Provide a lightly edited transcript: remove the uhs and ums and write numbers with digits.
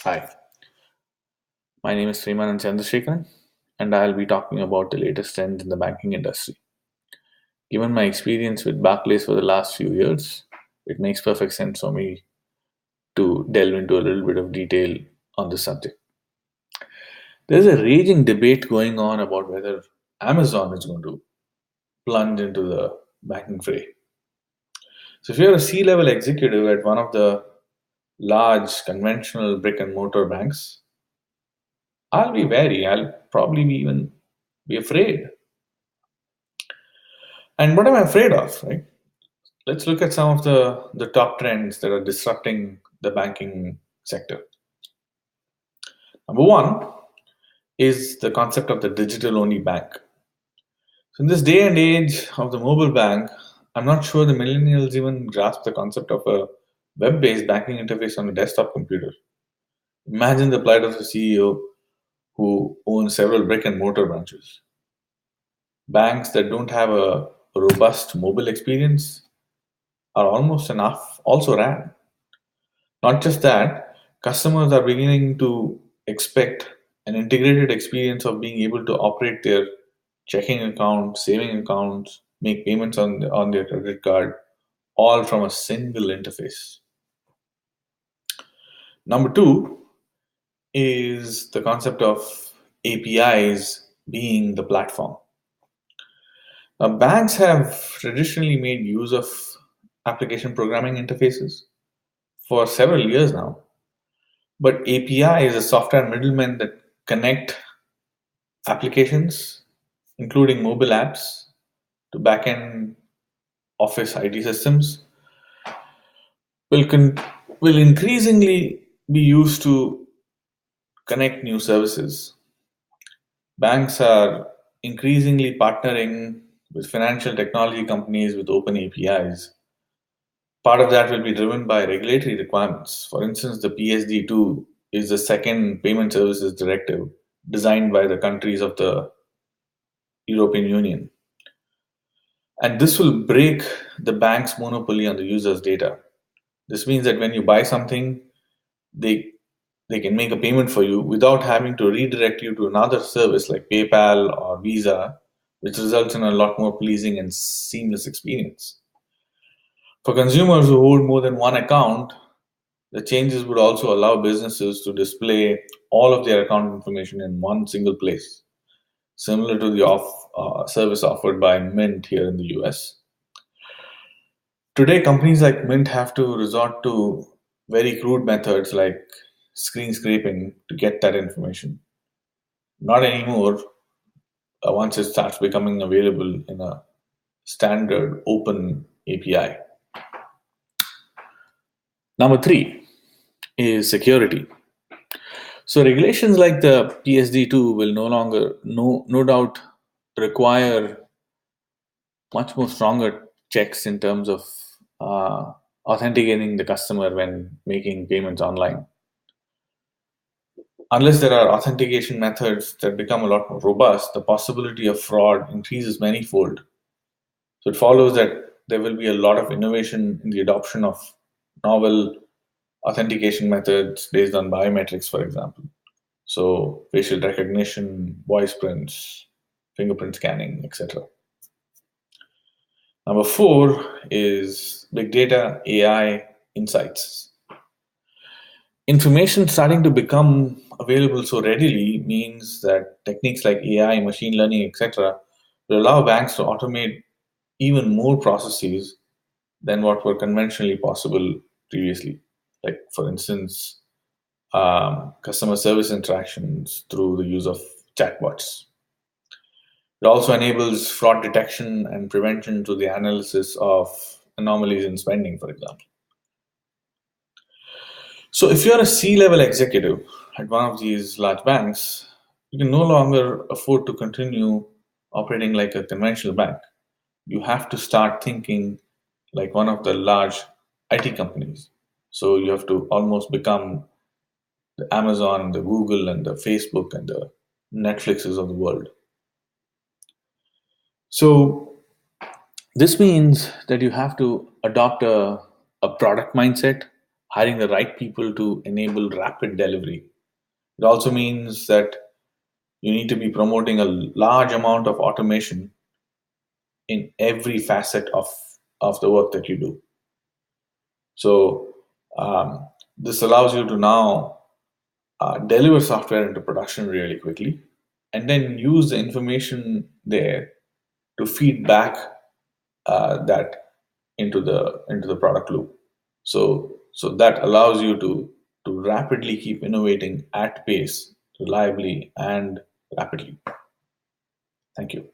Hi, my name is Srimanan Chandrasekharan, and I'll be talking about the latest trends in the banking industry. Given my experience with Barclays for the last few years, it makes perfect sense for me to delve into a little bit of detail on this subject. There's a raging debate going on about whether Amazon is going to plunge into the banking fray. So, if you're a C level executive at one of the large conventional brick and mortar banks, I'll be wary. I'll probably even be afraid. And what am I afraid of, right? Let's look at some of the top trends that are disrupting the banking sector. Number one is the concept of the digital only bank. So, in this day and age of the mobile bank, I'm not sure the millennials even grasp the concept of a web based banking interface on a desktop computer. Imagine the plight of a CEO who owns several brick and mortar branches. Banks that don't have a robust mobile experience are almost enough also ran. Not just that, customers are beginning to expect an integrated experience of being able to operate their checking account, saving accounts, make payments on their credit card, all from a single interface. Number two is the concept of APIs being the platform. Now, banks have traditionally made use of application programming interfaces for several years now. But API is a software middleman that connect applications, including mobile apps, to backend office IT systems, will will increasingly be used to connect new services. Banks are increasingly partnering with financial technology companies with open APIs. Part of that will be driven by regulatory requirements. For instance, the PSD2 is the second payment services directive designed by the countries of the European Union. And this will break the bank's monopoly on the user's data. This means that when you buy something, they they can make a payment for you without having to redirect you to another service like PayPal or Visa, which results in a lot more pleasing and seamless experience. For consumers who hold more than one account, the changes would also allow businesses to display all of their account information in one single place, similar to the service offered by Mint here in the US. Today, companies like Mint have to resort to very crude methods like screen scraping to get that information. Not anymore once it starts becoming available in a standard open API. Number three is security. So regulations like the PSD2 will no longer, no doubt, require much more stronger checks in terms of authenticating the customer when making payments online. Unless there are authentication methods that become a lot more robust, the possibility of fraud increases manifold. So it follows that there will be a lot of innovation in the adoption of novel authentication methods based on biometrics, for example. So facial recognition, voice prints, fingerprint scanning, etc. Number four is big data, AI, insights. Information starting to become available so readily means that techniques like AI, machine learning, etc., will allow banks to automate even more processes than what were conventionally possible previously. Like, for instance, customer service interactions through the use of chatbots. It also enables fraud detection and prevention through the analysis of anomalies in spending, for example. So, if you're a C level executive at one of these large banks, you can no longer afford to continue operating like a conventional bank. You have to start thinking like one of the large IT companies. So, you have to almost become the Amazon, the Google, and the Facebook, and the Netflixes of the world. So, this means that you have to adopt a product mindset hiring the right people to enable rapid delivery. It also means that you need to be promoting a large amount of automation in every facet of the work that you do. So this allows you to now deliver software into production really quickly, and then use the information there to feed back that into the product loop. So that allows you to rapidly keep innovating at pace, reliably and rapidly. Thank you.